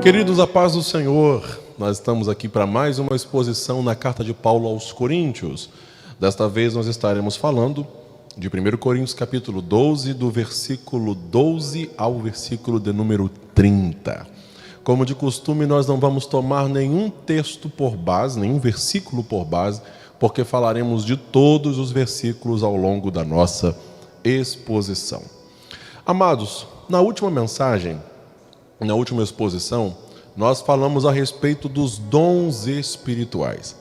Queridos, a paz do Senhor, nós estamos aqui para mais uma exposição na carta de Paulo aos Coríntios. Desta vez nós estaremos falando de 1 Coríntios capítulo 12, do versículo 12 ao versículo de número 30. Como de costume, nós não vamos tomar nenhum texto por base, nenhum versículo por base, porque falaremos de todos os versículos ao longo da nossa exposição. Amados, na última mensagem, na última exposição, nós falamos a respeito dos dons espirituais.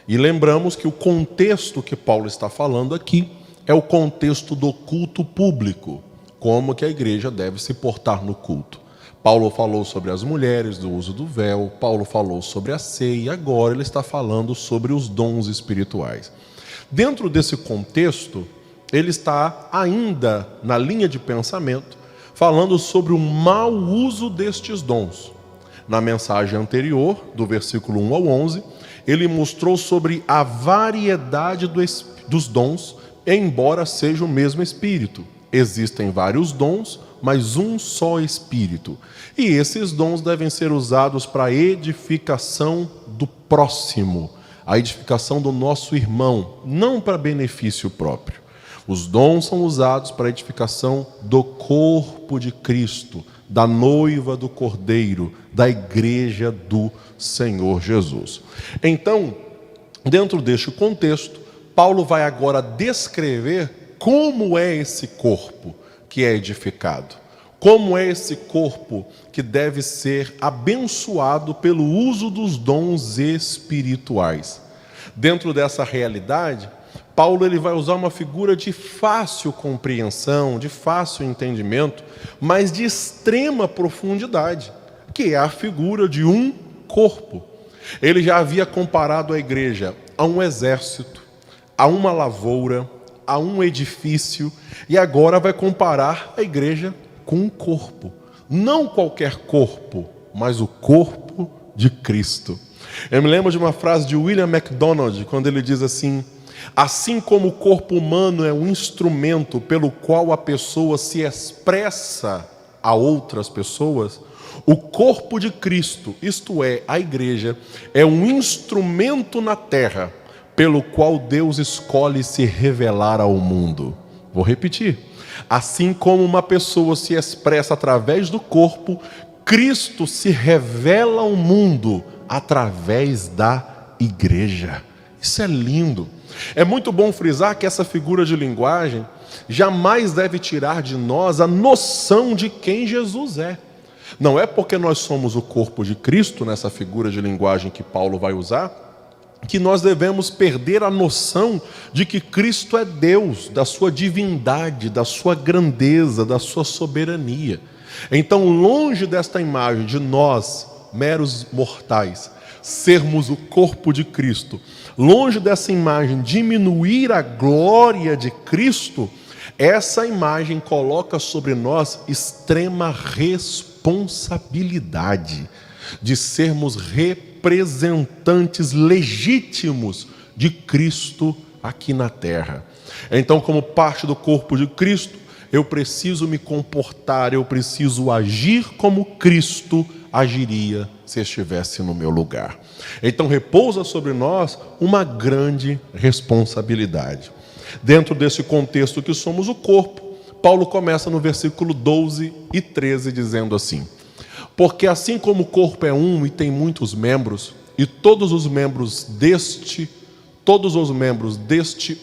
E lembramos que o contexto que Paulo está falando aqui é o contexto do culto público, como que a igreja deve se portar no culto. Paulo falou sobre as mulheres, do uso do véu, Paulo falou sobre a ceia, e agora ele está falando sobre os dons espirituais. Dentro desse contexto, ele está ainda na linha de pensamento, falando sobre o mau uso destes dons. Na mensagem anterior, do versículo 1 ao 11, ele mostrou sobre a variedade dos dons, embora seja o mesmo Espírito. Existem vários dons, mas um só Espírito. E esses dons devem ser usados para a edificação do próximo, a edificação do nosso irmão, não para benefício próprio. Os dons são usados para a edificação do corpo de Cristo, da noiva do Cordeiro, da igreja do Senhor Jesus. Então, dentro deste contexto, Paulo vai agora descrever como é esse corpo que é edificado. Como é esse corpo que deve ser abençoado pelo uso dos dons espirituais. Dentro dessa realidade, Paulo ele vai usar uma figura de fácil compreensão, de fácil entendimento, mas de extrema profundidade, que é a figura de um corpo. Ele já havia comparado a igreja a um exército, a uma lavoura, a um edifício, e agora vai comparar a igreja com um corpo. Não qualquer corpo, mas o corpo de Cristo. Eu me lembro de uma frase de William MacDonald, quando ele diz assim: assim como o corpo humano é um instrumento pelo qual a pessoa se expressa a outras pessoas, o corpo de Cristo, isto é, a igreja, é um instrumento na terra pelo qual Deus escolhe se revelar ao mundo. Vou repetir. Assim como uma pessoa se expressa através do corpo, Cristo se revela ao mundo através da igreja. Isso é lindo. É muito bom frisar que essa figura de linguagem jamais deve tirar de nós a noção de quem Jesus é. Não é porque nós somos o corpo de Cristo, nessa figura de linguagem que Paulo vai usar, que nós devemos perder a noção de que Cristo é Deus, da sua divindade, da sua grandeza, da sua soberania. Então, longe desta imagem de nós, meros mortais, sermos o corpo de Cristo, longe dessa imagem diminuir a glória de Cristo, essa imagem coloca sobre nós extrema responsabilidade de sermos representantes legítimos de Cristo aqui na terra. Então, como parte do corpo de Cristo, eu preciso me comportar, eu preciso agir como Cristo agiria se estivesse no meu lugar. Então repousa sobre nós uma grande responsabilidade. Dentro desse contexto que somos o corpo, Paulo começa no versículo 12 e 13 dizendo assim: porque assim como o corpo é um e tem muitos membros, e todos os membros deste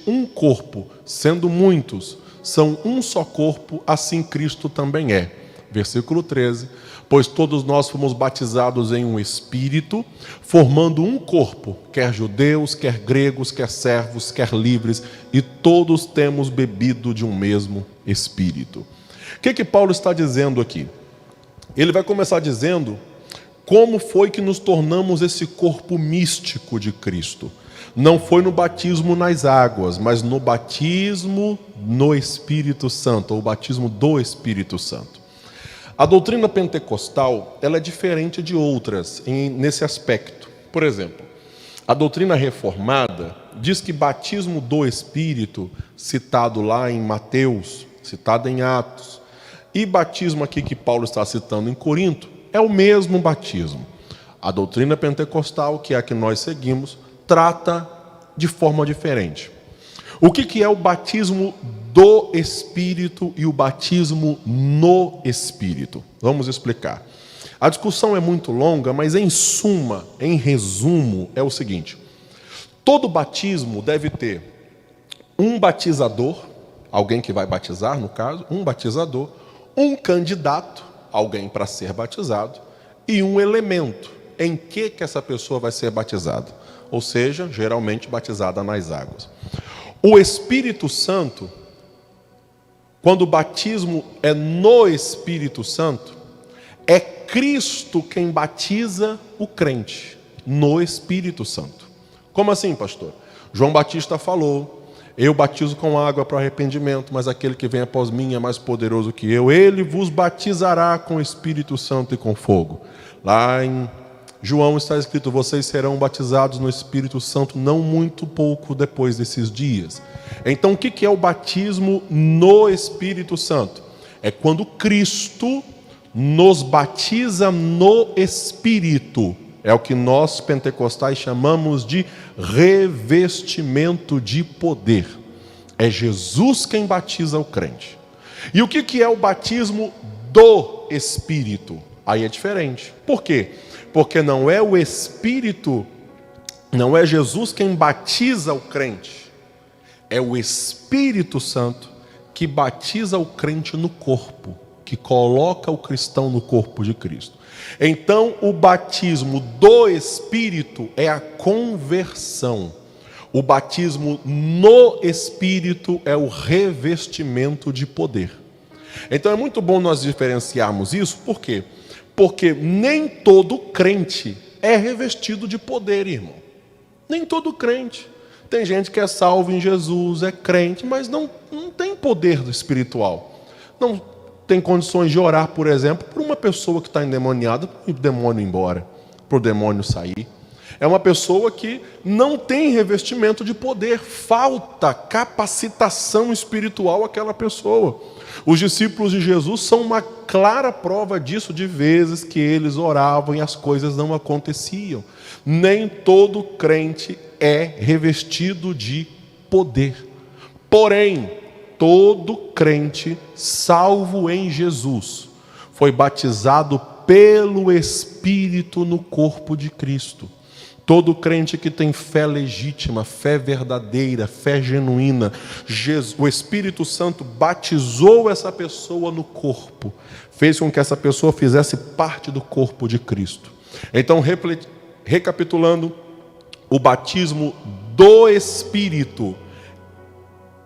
um corpo, sendo muitos, são um só corpo, assim Cristo também é. Versículo 13, pois todos nós fomos batizados em um Espírito, formando um corpo, quer judeus, quer gregos, quer servos, quer livres, e todos temos bebido de um mesmo Espírito. O que Paulo está dizendo aqui? Ele vai começar dizendo como foi que nos tornamos esse corpo místico de Cristo. Não foi no batismo nas águas, mas no batismo no Espírito Santo, ou o batismo do Espírito Santo. A doutrina pentecostal, ela é diferente de outras nesse aspecto. Por exemplo, a doutrina reformada diz que batismo do Espírito, citado lá em Mateus, citado em Atos, e batismo aqui que Paulo está citando em Corinto, é o mesmo batismo. A doutrina pentecostal, que é a que nós seguimos, trata de forma diferente. O que é o batismo do Espírito e o batismo no Espírito? Vamos explicar. A discussão é muito longa, mas em suma, em resumo, é o seguinte: todo batismo deve ter um batizador, alguém que vai batizar, no caso, um batizador, um candidato, alguém para ser batizado, e um elemento em que essa pessoa vai ser batizada, ou seja, geralmente batizada nas águas. O Espírito Santo, quando o batismo é no Espírito Santo, é Cristo quem batiza o crente no Espírito Santo. Como assim, pastor? João Batista falou: eu batizo com água para arrependimento, mas aquele que vem após mim é mais poderoso que eu. Ele vos batizará com o Espírito Santo e com fogo. Lá em João está escrito: vocês serão batizados no Espírito Santo não muito pouco depois desses dias. Então o que é o batismo no Espírito Santo? É quando Cristo nos batiza no Espírito. É o que nós pentecostais chamamos de revestimento de poder. É Jesus quem batiza o crente. E o que é o batismo do Espírito? Aí é diferente. Por quê? Porque não é o Espírito, não é Jesus quem batiza o crente. É o Espírito Santo que batiza o crente no corpo, que coloca o cristão no corpo de Cristo. Então, o batismo do Espírito é a conversão. O batismo no Espírito é o revestimento de poder. Então, é muito bom nós diferenciarmos isso. Por quê? Porque nem todo crente é revestido de poder, irmão. Nem todo crente. Tem gente que é salvo em Jesus, é crente, mas não tem poder espiritual. Não tem condições de orar, por exemplo, por uma pessoa que está endemoniada, para o demônio ir embora, para o demônio sair. É uma pessoa que não tem revestimento de poder, falta capacitação espiritual àquela pessoa. Os discípulos de Jesus são uma clara prova disso, de vezes que eles oravam e as coisas não aconteciam. Nem todo crente é revestido de poder. Porém, todo crente salvo em Jesus foi batizado pelo Espírito no corpo de Cristo. Todo crente que tem fé legítima, fé verdadeira, fé genuína, o Espírito Santo batizou essa pessoa no corpo, fez com que essa pessoa fizesse parte do corpo de Cristo. Então, recapitulando, o batismo do Espírito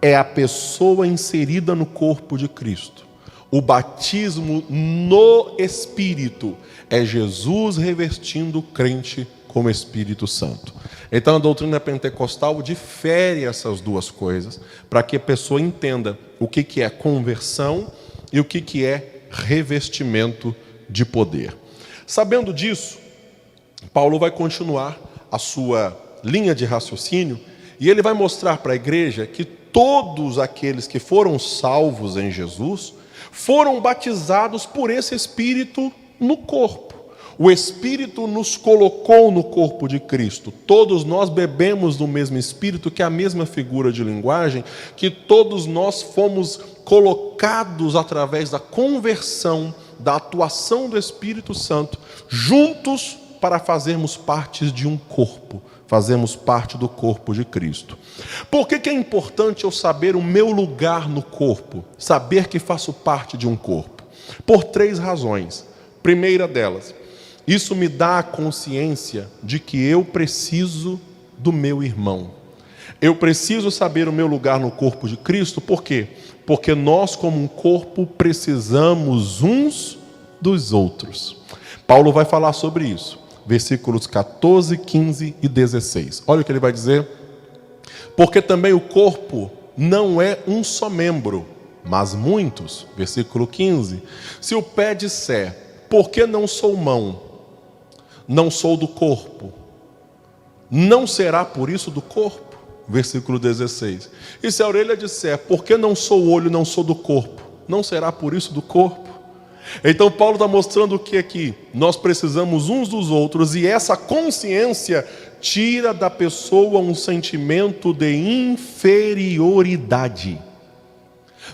é a pessoa inserida no corpo de Cristo. O batismo no Espírito é Jesus revestindo o crente com o Espírito Santo. Então a doutrina pentecostal difere essas duas coisas, para que a pessoa entenda o que é conversão e o que é revestimento de poder. Sabendo disso, Paulo vai continuar a sua linha de raciocínio e ele vai mostrar para a igreja que todos aqueles que foram salvos em Jesus foram batizados por esse Espírito no corpo. O Espírito nos colocou no corpo de Cristo. Todos nós bebemos do mesmo Espírito, que é a mesma figura de linguagem, que todos nós fomos colocados através da conversão, da atuação do Espírito Santo, juntos para fazermos parte de um corpo. Fazemos parte do corpo de Cristo. Por que é importante eu saber o meu lugar no corpo? Saber que faço parte de um corpo? Por 3 razões. Primeira delas, isso me dá a consciência de que eu preciso do meu irmão. Eu preciso saber o meu lugar no corpo de Cristo. Por quê? Porque nós, como um corpo, precisamos uns dos outros. Paulo vai falar sobre isso. Versículos 14, 15 e 16. Olha o que ele vai dizer. Porque também o corpo não é um só membro, mas muitos. Versículo 15. Se o pé disser, por que não sou mão? Não sou do corpo. Não será por isso do corpo? Versículo 16. E se a orelha disser, por que não sou olho, não sou do corpo? Não será por isso do corpo? Então Paulo está mostrando o que aqui? Nós precisamos uns dos outros, e essa consciência tira da pessoa um sentimento de inferioridade.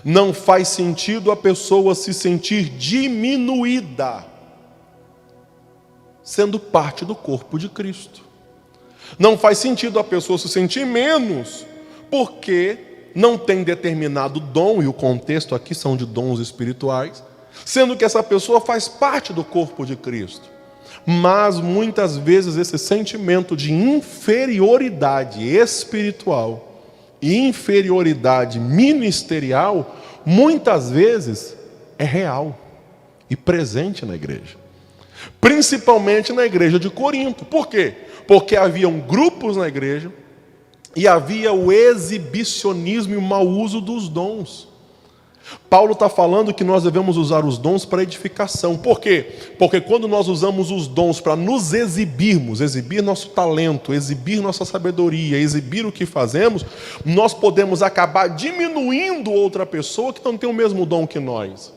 Não faz sentido a pessoa se sentir diminuída, sendo parte do corpo de Cristo. Não faz sentido a pessoa se sentir menos, porque não tem determinado dom, e o contexto aqui são de dons espirituais, sendo que essa pessoa faz parte do corpo de Cristo. Mas muitas vezes esse sentimento de inferioridade espiritual e inferioridade ministerial, muitas vezes é real e presente na igreja. Principalmente na igreja de Corinto. Por quê? Porque haviam grupos na igreja e havia o exibicionismo e o mau uso dos dons. Paulo está falando que nós devemos usar os dons para edificação. Por quê? Porque quando nós usamos os dons para nos exibirmos, exibir nosso talento, exibir nossa sabedoria, exibir o que fazemos, nós podemos acabar diminuindo outra pessoa que não tem o mesmo dom que nós.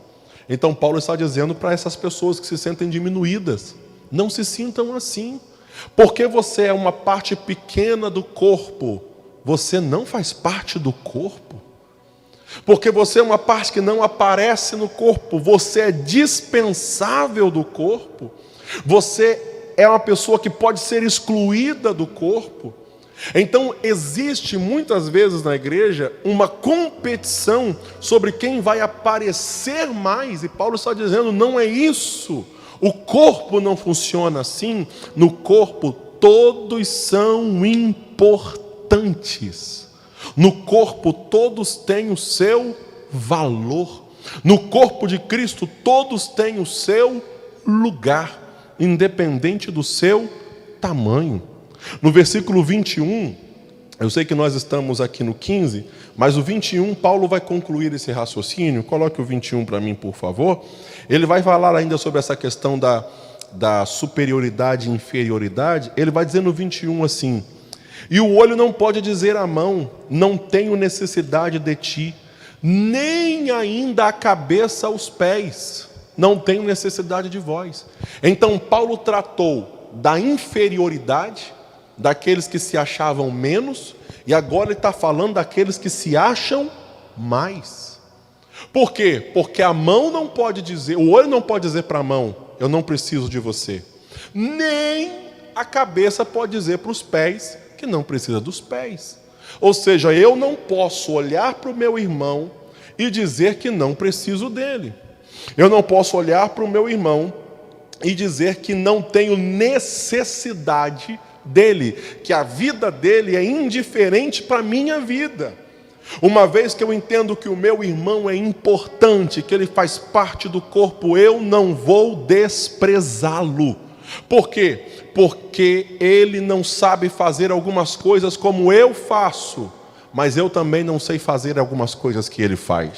Então Paulo está dizendo para essas pessoas que se sentem diminuídas: não se sintam assim. Porque você é uma parte pequena do corpo, você não faz parte do corpo. Porque você é uma parte que não aparece no corpo, você é dispensável do corpo. Você é uma pessoa que pode ser excluída do corpo. Então existe muitas vezes na igreja uma competição sobre quem vai aparecer mais. E Paulo está dizendo: não é isso. O corpo não funciona assim. No corpo todos são importantes. No corpo todos têm o seu valor. No corpo de Cristo todos têm o seu lugar, independente do seu tamanho. No versículo 21, eu sei que nós estamos aqui no 15, mas o 21, Paulo vai concluir esse raciocínio. Coloque o 21 para mim, por favor. Ele vai falar ainda sobre essa questão da superioridade e inferioridade. Ele vai dizer no 21 assim: e o olho não pode dizer à mão: não tenho necessidade de ti, nem ainda a cabeça aos pés: não tenho necessidade de vós. Então Paulo tratou da inferioridade, daqueles que se achavam menos, e agora ele está falando daqueles que se acham mais. Por quê? Porque a mão não pode dizer, o olho não pode dizer para a mão: eu não preciso de você. Nem a cabeça pode dizer para os pés que não precisa dos pés. Ou seja, eu não posso olhar para o meu irmão e dizer que não preciso dele. Eu não posso olhar para o meu irmão e dizer que não tenho necessidade dele, que a vida dele é indiferente para a minha vida. Uma vez que eu entendo que o meu irmão é importante, que ele faz parte do corpo, eu não vou desprezá-lo. Por quê? Porque ele não sabe fazer algumas coisas como eu faço, mas eu também não sei fazer algumas coisas que ele faz.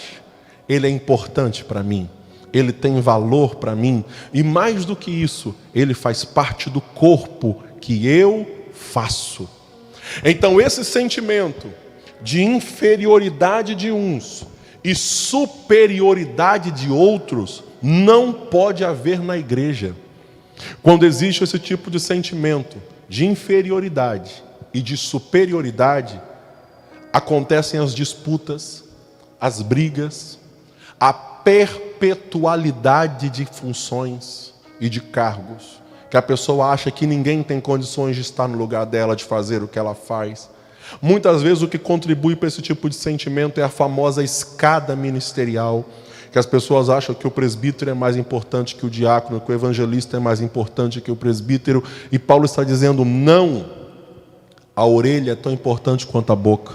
Ele é importante para mim, ele tem valor para mim, e mais do que isso, ele faz parte do corpo que eu faço. Então esse sentimento de inferioridade de uns e superioridade de outros não pode haver na igreja. Quando existe esse tipo de sentimento de inferioridade e de superioridade, acontecem as disputas, as brigas, a perpetualidade de funções e de cargos, que a pessoa acha que ninguém tem condições de estar no lugar dela, de fazer o que ela faz. Muitas vezes o que contribui para esse tipo de sentimento é a famosa escada ministerial, que as pessoas acham que o presbítero é mais importante que o diácono, que o evangelista é mais importante que o presbítero, e Paulo está dizendo: não, a orelha é tão importante quanto a boca,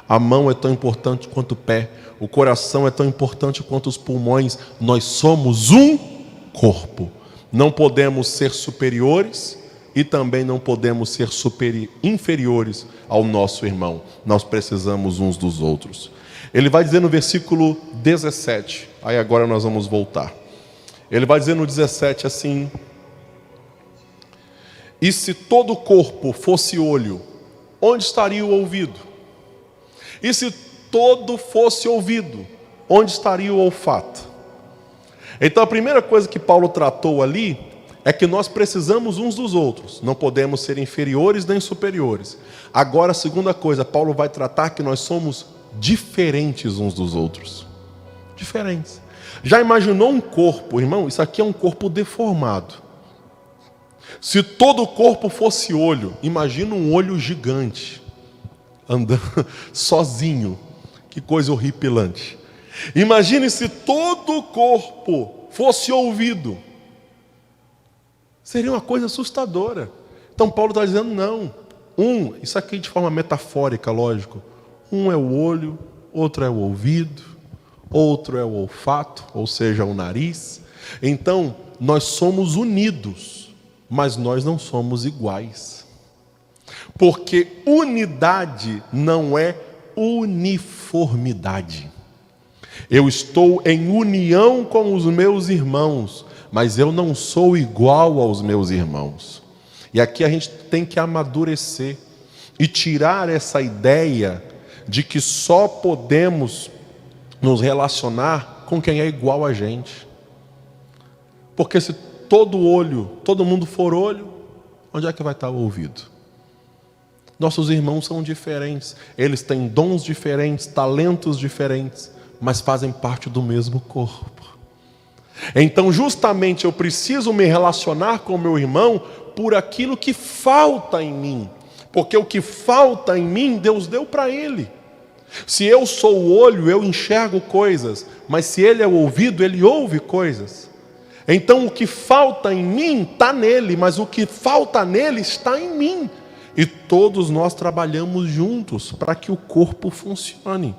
a mão é tão importante quanto o pé, o coração é tão importante quanto os pulmões. Nós somos um corpo, não podemos ser superiores e também não podemos ser inferiores ao nosso irmão. Nós precisamos uns dos outros. Ele vai dizer no versículo 17, aí agora nós vamos voltar. Ele vai dizer no 17 assim: e se todo o corpo fosse olho, onde estaria o ouvido? E se todo fosse ouvido, onde estaria o olfato? Então a primeira coisa que Paulo tratou ali é que nós precisamos uns dos outros, não podemos ser inferiores nem superiores. Agora a segunda coisa, Paulo vai tratar que nós somos diferentes uns dos outros. Diferentes. Já imaginou um corpo, irmão? Isso aqui é um corpo deformado. Se todo o corpo fosse olho, imagina um olho gigante, andando sozinho. Que coisa horripilante. Imagine se todo o corpo fosse ouvido. Seria uma coisa assustadora. Então Paulo está dizendo não. Isso aqui de forma metafórica, lógico. Um é o olho, outro é o ouvido, outro é o olfato, ou seja, o nariz. Então, nós somos unidos, mas nós não somos iguais. Porque unidade não é uniformidade. Eu estou em união com os meus irmãos, mas eu não sou igual aos meus irmãos. E aqui a gente tem que amadurecer e tirar essa ideia de que só podemos nos relacionar com quem é igual a gente. Porque se todo mundo for olho, onde é que vai estar o ouvido? Nossos irmãos são diferentes, eles têm dons diferentes, talentos diferentes, mas fazem parte do mesmo corpo. Então justamente eu preciso me relacionar com o meu irmão por aquilo que falta em mim. Porque o que falta em mim, Deus deu para ele. Se eu sou o olho, eu enxergo coisas, mas se ele é o ouvido, ele ouve coisas. Então o que falta em mim está nele, mas o que falta nele está em mim. E todos nós trabalhamos juntos para que o corpo funcione.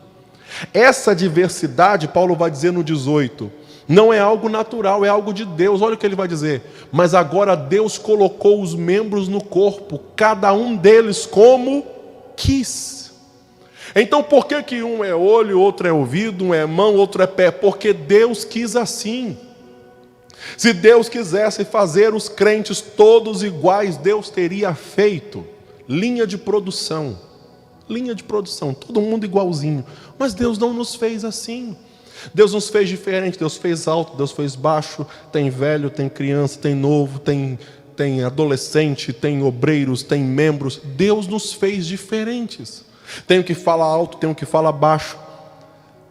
Essa diversidade, Paulo vai dizer no 18, não é algo natural, é algo de Deus. Olha o que ele vai dizer. Mas agora Deus colocou os membros no corpo, cada um deles como quis. Então por que um é olho, outro é ouvido, um é mão, outro é pé? Porque Deus quis assim. Se Deus quisesse fazer os crentes todos iguais, Deus teria feito linha de produção, todo mundo igualzinho. Mas Deus não nos fez assim. Deus nos fez diferente, Deus fez alto, Deus fez baixo, tem velho, tem criança, tem novo, tem adolescente, tem obreiros, tem membros. Deus nos fez diferentes. Tem o que fala alto, tem o que fala baixo.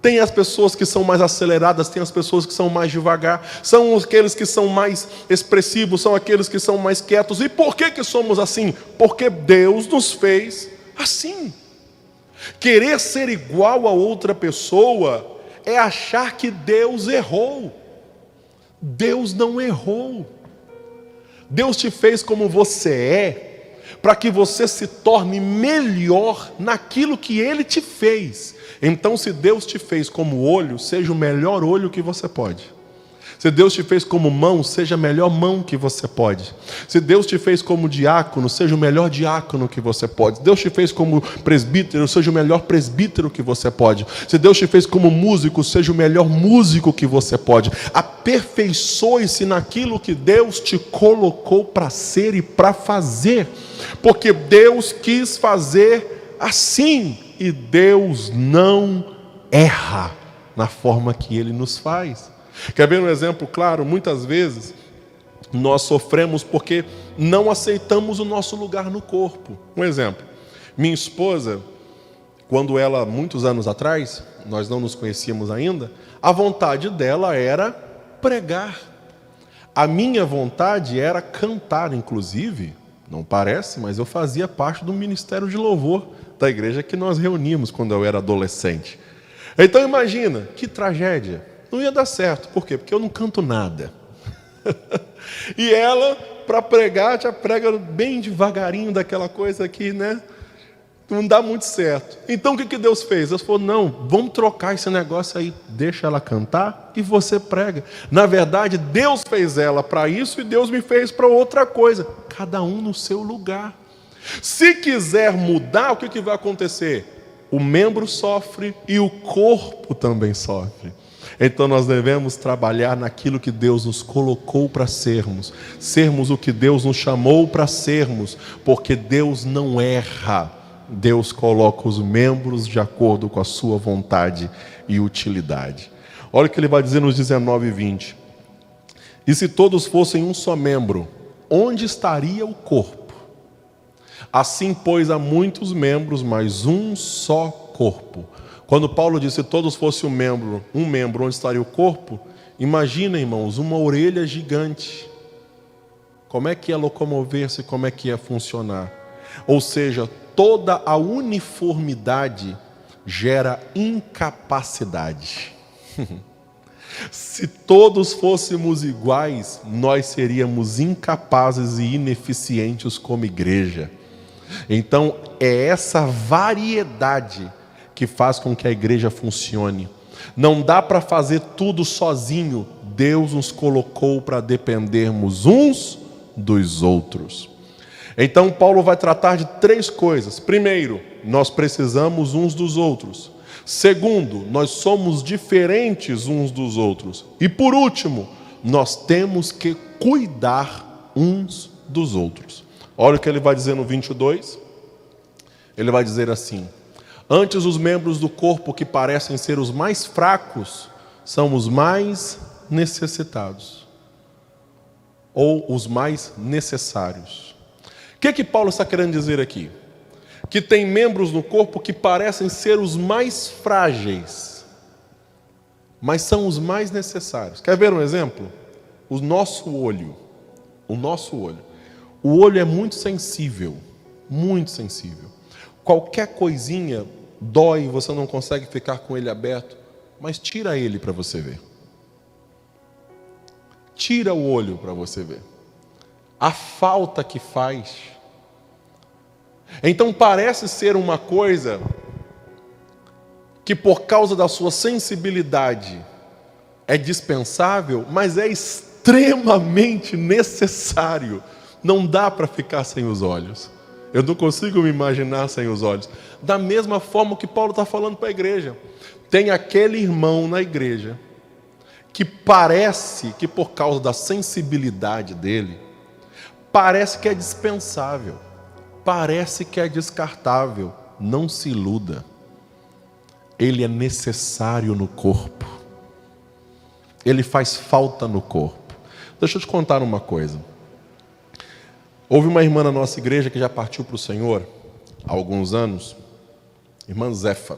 Tem as pessoas que são mais aceleradas, tem as pessoas que são mais devagar. São aqueles que são mais expressivos, são aqueles que são mais quietos. E por que somos assim? Porque Deus nos fez assim. Querer ser igual a outra pessoa é achar que Deus errou. Deus não errou. Deus te fez como você é, para que você se torne melhor naquilo que Ele te fez. Então, se Deus te fez como olho, seja o melhor olho que você pode. Se Deus te fez como mão, seja a melhor mão que você pode. Se Deus te fez como diácono, seja o melhor diácono que você pode. Se Deus te fez como presbítero, seja o melhor presbítero que você pode. Se Deus te fez como músico, seja o melhor músico que você pode. Aperfeiçoe-se naquilo que Deus te colocou para ser e para fazer. Porque Deus quis fazer assim. E Deus não erra na forma que Ele nos faz. Quer ver um exemplo claro? Muitas vezes nós sofremos porque não aceitamos o nosso lugar no corpo. Um exemplo, minha esposa, quando ela, muitos anos atrás, nós não nos conhecíamos ainda, a vontade dela era pregar. A minha vontade era cantar, inclusive, não parece, mas eu fazia parte do ministério de louvor da igreja que nós reuníamos quando eu era adolescente. Então imagina, que tragédia. Não ia dar certo. Por quê? Porque eu não canto nada. E ela, para pregar, já prega bem devagarinho daquela coisa aqui, né? Não dá muito certo. Então o que Deus fez? Deus falou, não, vamos trocar esse negócio aí. Deixa ela cantar e você prega. Na verdade, Deus fez ela para isso e Deus me fez para outra coisa. Cada um no seu lugar. Se quiser mudar, o que vai acontecer? O membro sofre e o corpo também sofre. Então nós devemos trabalhar naquilo que Deus nos colocou para sermos. Sermos o que Deus nos chamou para sermos. Porque Deus não erra. Deus coloca os membros de acordo com a sua vontade e utilidade. Olha o que ele vai dizer nos 19 e 20. E se todos fossem um só membro, onde estaria o corpo? Assim, pois, há muitos membros, mas um só corpo. Quando Paulo disse se todos fossem um membro, onde estaria o corpo? Imagina, irmãos, uma orelha gigante. Como é que ia locomover-se, como é que ia funcionar? Ou seja, toda a uniformidade gera incapacidade. Se todos fôssemos iguais, nós seríamos incapazes e ineficientes como igreja. Então, é essa variedade que faz com que a igreja funcione. Não dá para fazer tudo sozinho. Deus nos colocou para dependermos uns dos outros. Então Paulo vai tratar de 3 coisas. Primeiro, nós precisamos uns dos outros. Segundo, nós somos diferentes uns dos outros. E por último, nós temos que cuidar uns dos outros. Olha o que ele vai dizer no 22. Ele vai dizer assim: antes os membros do corpo que parecem ser os mais fracos são os mais necessitados, ou os mais necessários. O que Paulo está querendo dizer aqui? Que tem membros no corpo que parecem ser os mais frágeis, mas são os mais necessários. Quer ver um exemplo? O nosso olho. O olho é muito sensível, muito sensível. Qualquer coisinha dói, você não consegue ficar com ele aberto, mas tira ele para você ver. Tira o olho para você ver. A falta que faz. Então parece ser uma coisa que por causa da sua sensibilidade é dispensável, mas é extremamente necessário. Não dá para ficar sem os olhos. Eu não consigo me imaginar sem os olhos. Da mesma forma que Paulo está falando para a igreja. Tem aquele irmão na igreja que parece que por causa da sensibilidade dele, parece que é dispensável, parece que é descartável. Não se iluda. Ele é necessário no corpo. Ele faz falta no corpo. Deixa eu te contar uma coisa. Houve uma irmã na nossa igreja que já partiu para o Senhor há alguns anos, irmã Zefa.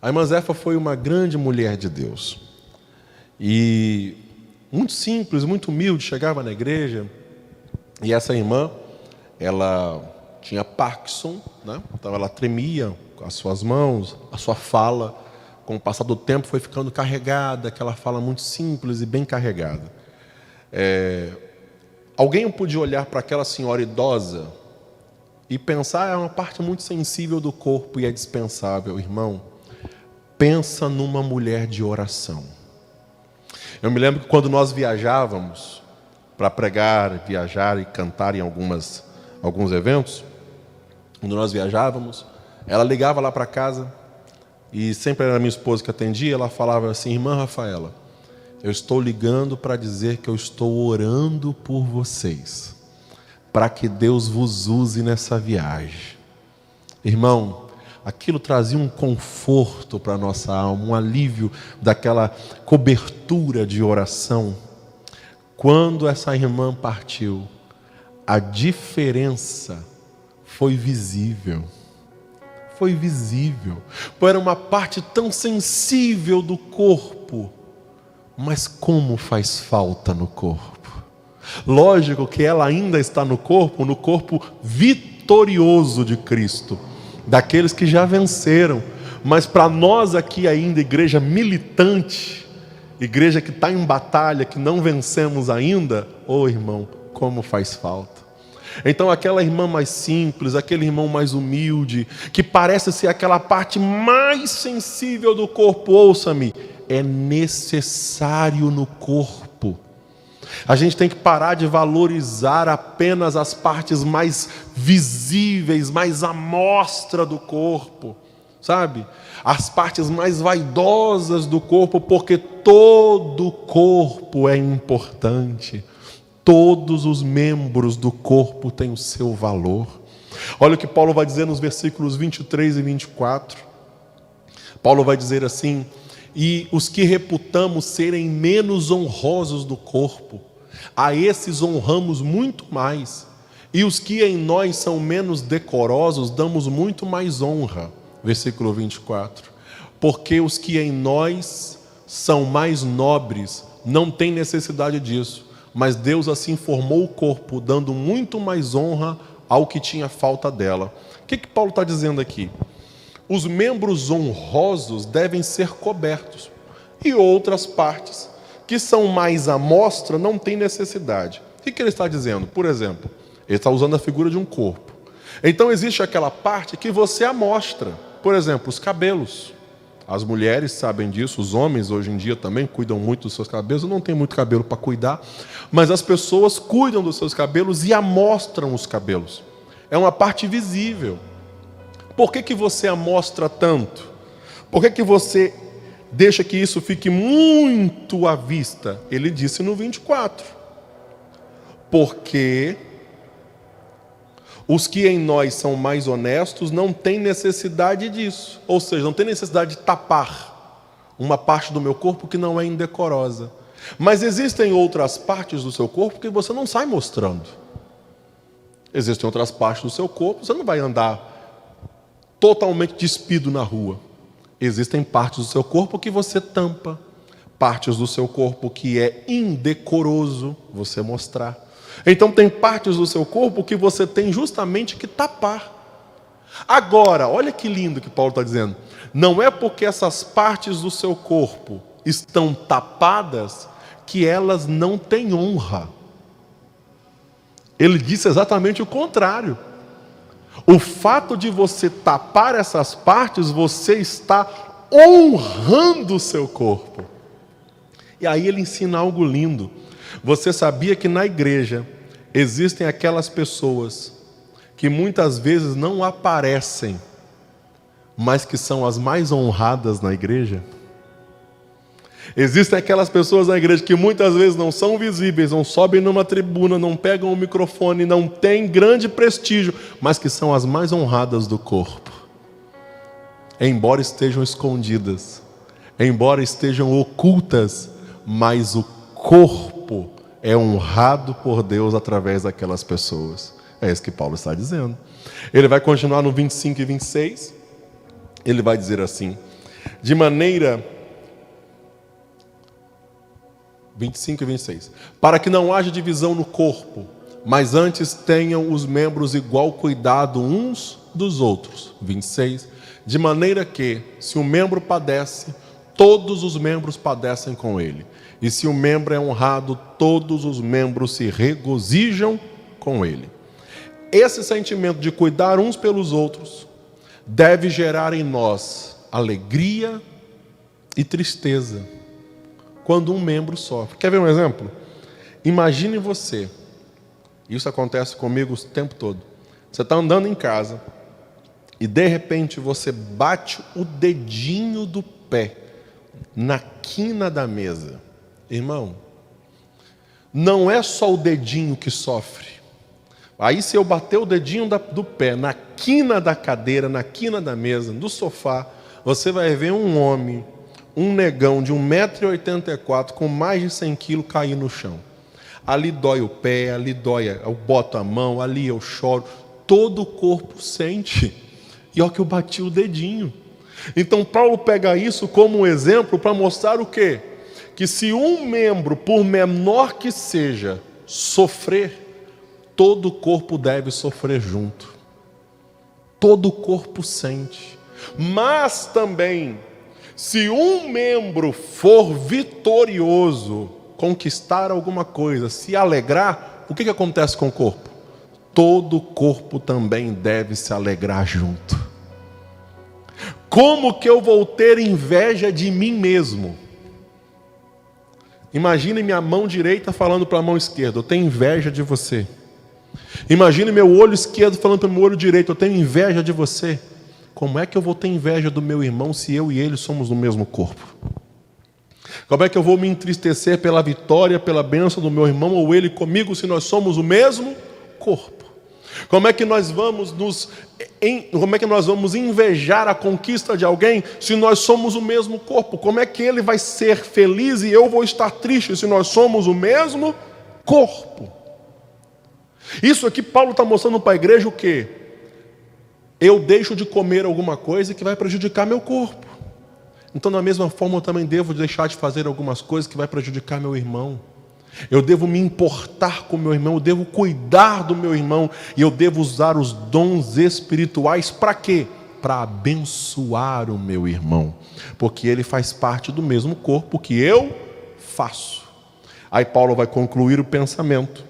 A irmã Zefa foi uma grande mulher de Deus. E muito simples, muito humilde, chegava na igreja. E essa irmã, ela tinha Parkinson, né? Então ela tremia com as suas mãos, a sua fala, com o passar do tempo, foi ficando carregada, aquela fala muito simples e bem carregada. Alguém podia olhar para aquela senhora idosa e pensar, é uma parte muito sensível do corpo e é dispensável. Irmão, pensa numa mulher de oração. Eu me lembro que quando nós viajávamos para pregar, viajar e cantar em alguns eventos, quando nós viajávamos, ela ligava lá para casa e sempre era a minha esposa que atendia. Ela falava assim: irmã Rafaela, eu estou ligando para dizer que eu estou orando por vocês, para que Deus vos use nessa viagem. Irmão, aquilo trazia um conforto para a nossa alma, um alívio daquela cobertura de oração. Quando essa irmã partiu, a diferença foi visível. Foi visível. Era uma parte tão sensível do corpo, mas como faz falta no corpo. Lógico que ela ainda está no corpo vitorioso de Cristo, daqueles que já venceram. Mas para nós aqui ainda, igreja militante, igreja que está em batalha, que não vencemos ainda, irmão, como faz falta. Então aquela irmã mais simples, aquele irmão mais humilde, que parece ser aquela parte mais sensível do corpo, ouça-me, é necessário no corpo. A gente tem que parar de valorizar apenas as partes mais visíveis, mais à mostra do corpo, sabe? As partes mais vaidosas do corpo, porque todo o corpo é importante. Todos os membros do corpo têm o seu valor. Olha o que Paulo vai dizer nos versículos 23 e 24. Paulo vai dizer assim: e os que reputamos serem menos honrosos do corpo, a esses honramos muito mais. E os que em nós são menos decorosos, damos muito mais honra. Versículo 24. Porque os que em nós são mais nobres, não têm necessidade disso. Mas Deus assim formou o corpo, dando muito mais honra ao que tinha falta dela. O que Paulo está dizendo aqui? Os membros honrosos devem ser cobertos. E outras partes, que são mais à mostra, não têm necessidade. O que ele está dizendo? Por exemplo, ele está usando a figura de um corpo. Então existe aquela parte que você amostra. Por exemplo, os cabelos. As mulheres sabem disso, os homens hoje em dia também cuidam muito dos seus cabelos. Eu não tenho muito cabelo para cuidar, mas as pessoas cuidam dos seus cabelos e amostram os cabelos. É uma parte visível. Por que você amostra tanto? Por que você deixa que isso fique muito à vista? Ele disse no 24. Porque os que em nós são mais honestos não têm necessidade disso. Ou seja, não tem necessidade de tapar uma parte do meu corpo que não é indecorosa. Mas existem outras partes do seu corpo que você não sai mostrando. Existem outras partes do seu corpo, você não vai andar totalmente despido na rua. Existem partes do seu corpo que você tampa, partes do seu corpo que é indecoroso você mostrar. Então tem partes do seu corpo que você tem justamente que tapar. Agora, olha que lindo que Paulo está dizendo. Não é porque essas partes do seu corpo estão tapadas que elas não têm honra. Ele disse exatamente o contrário. O fato de você tapar essas partes, você está honrando o seu corpo. E aí ele ensina algo lindo. Você sabia que na igreja existem aquelas pessoas que muitas vezes não aparecem, mas que são as mais honradas na igreja? Existem aquelas pessoas na igreja que muitas vezes não são visíveis, não sobem numa tribuna, não pegam o microfone, não têm grande prestígio, mas que são as mais honradas do corpo. Embora estejam escondidas, embora estejam ocultas, mas o corpo é honrado por Deus através daquelas pessoas. É isso que Paulo está dizendo. Ele vai continuar no 25 e 26. Ele vai dizer assim: de maneira... 25 e 26. Para que não haja divisão no corpo, mas antes tenham os membros igual cuidado uns dos outros. 26. De maneira que, se um membro padece, todos os membros padecem com ele. E se um membro é honrado, todos os membros se regozijam com ele. Esse sentimento de cuidar uns pelos outros deve gerar em nós alegria e tristeza quando um membro sofre. Quer ver um exemplo? Imagine você, isso acontece comigo o tempo todo. Você está andando em casa e de repente você bate o dedinho do pé na quina da mesa. Irmão, não é só o dedinho que sofre. Aí se eu bater o dedinho do pé na quina da cadeira, na quina da mesa, do sofá, você vai ver um homem, um negão de 1,84 m com mais de 100 kg cair no chão. Ali dói o pé, ali dói, eu boto a mão, ali eu choro. Todo o corpo sente. E olha que eu bati o dedinho. Então Paulo pega isso como um exemplo para mostrar o quê? Que se um membro, por menor que seja, sofrer, todo o corpo deve sofrer junto. Todo o corpo sente. Mas também, se um membro for vitorioso, conquistar alguma coisa, se alegrar, o que acontece com o corpo? Todo o corpo também deve se alegrar junto. Como que eu vou ter inveja de mim mesmo? Imagine minha mão direita falando para a mão esquerda: eu tenho inveja de você. Imagine meu olho esquerdo falando para o meu olho direito: eu tenho inveja de você. Como é que eu vou ter inveja do meu irmão se eu e ele somos do mesmo corpo? Como é que eu vou me entristecer pela vitória, pela bênção do meu irmão ou ele comigo se nós somos o mesmo corpo? Como é que nós vamos invejar a conquista de alguém se nós somos o mesmo corpo? Como é que ele vai ser feliz e eu vou estar triste se nós somos o mesmo corpo? Isso aqui Paulo está mostrando para a igreja o quê? Eu deixo de comer alguma coisa que vai prejudicar meu corpo. Então, da mesma forma, eu também devo deixar de fazer algumas coisas que vai prejudicar meu irmão. Eu devo me importar com meu irmão, eu devo cuidar do meu irmão, e eu devo usar os dons espirituais para quê? Para abençoar o meu irmão, porque ele faz parte do mesmo corpo que eu faço. Aí Paulo vai concluir o pensamento,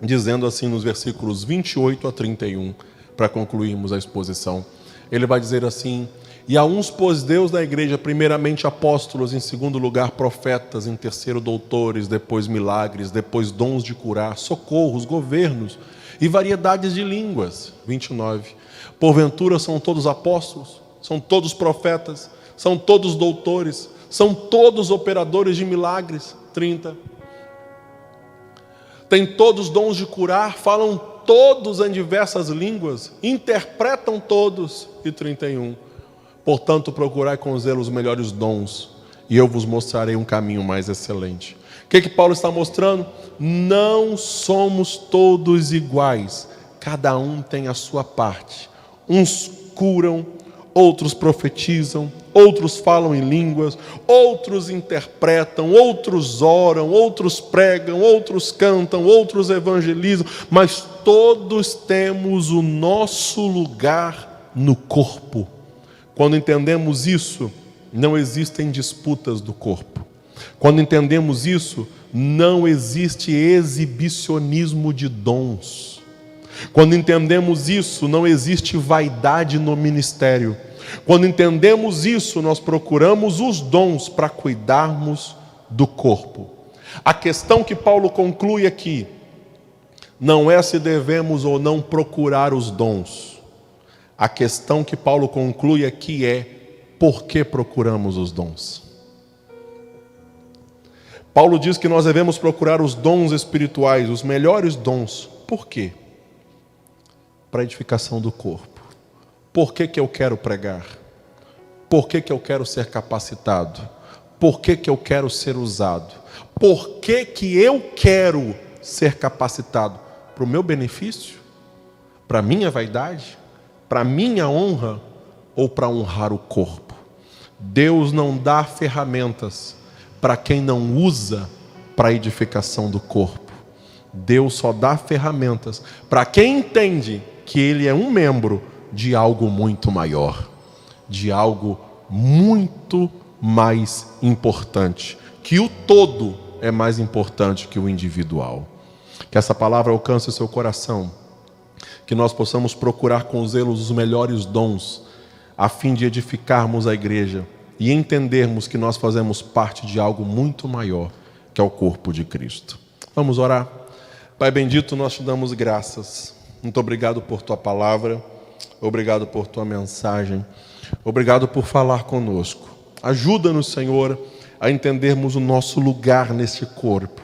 dizendo assim nos versículos 28 a 31, para concluirmos a exposição. Ele vai dizer assim: e a uns pôs Deus na igreja, primeiramente apóstolos, em segundo lugar profetas, em terceiro doutores, depois milagres, depois dons de curar, socorros, governos e variedades de línguas. 29. Porventura são todos apóstolos, são todos profetas, são todos doutores, são todos operadores de milagres. 30. Tem todos dons de curar, falam todos em diversas línguas, interpretam todos. E 31. Portanto, procurai com zelo os melhores dons, e eu vos mostrarei um caminho mais excelente. O que Paulo está mostrando? Não somos todos iguais, cada um tem a sua parte. Uns curam, outros profetizam, outros falam em línguas, outros interpretam, outros oram, outros pregam, outros cantam, outros evangelizam, mas todos temos o nosso lugar no corpo. Quando entendemos isso, não existem disputas do corpo. Quando entendemos isso, não existe exibicionismo de dons. Quando entendemos isso, não existe vaidade no ministério. Quando entendemos isso, nós procuramos os dons para cuidarmos do corpo. A questão que Paulo conclui aqui não é se devemos ou não procurar os dons. A questão que Paulo conclui aqui é: por que procuramos os dons? Paulo diz que nós devemos procurar os dons espirituais, os melhores dons. Por quê? Para a edificação do corpo. Por que eu quero pregar? Por que eu quero ser capacitado? Por que eu quero ser usado? Por que eu quero ser capacitado? Para o meu benefício? Para a minha vaidade? Para minha honra ou para honrar o corpo? Deus não dá ferramentas para quem não usa para a edificação do corpo. Deus só dá ferramentas para quem entende que ele é um membro de algo muito maior, de algo muito mais importante, que o todo é mais importante que o individual. Que essa palavra alcance o seu coração, que nós possamos procurar com zelo os melhores dons, a fim de edificarmos a igreja e entendermos que nós fazemos parte de algo muito maior, que é o corpo de Cristo. Vamos orar? Pai bendito, nós te damos graças. Muito obrigado por tua palavra, obrigado por tua mensagem, obrigado por falar conosco. Ajuda-nos, Senhor, a entendermos o nosso lugar nesse corpo,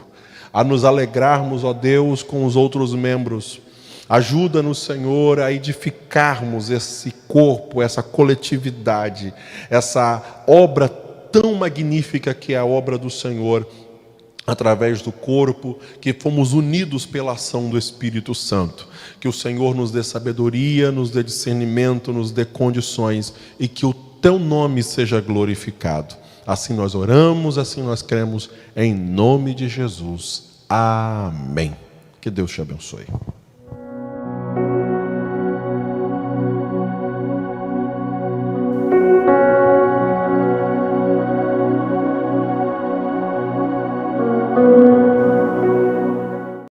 a nos alegrarmos, ó Deus, com os outros membros. Ajuda-nos, Senhor, a edificarmos esse corpo, essa coletividade, essa obra tão magnífica que é a obra do Senhor, através do corpo, que fomos unidos pela ação do Espírito Santo. Que o Senhor nos dê sabedoria, nos dê discernimento, nos dê condições, e que o teu nome seja glorificado. Assim nós oramos, assim nós cremos, em nome de Jesus. Amém. Que Deus te abençoe.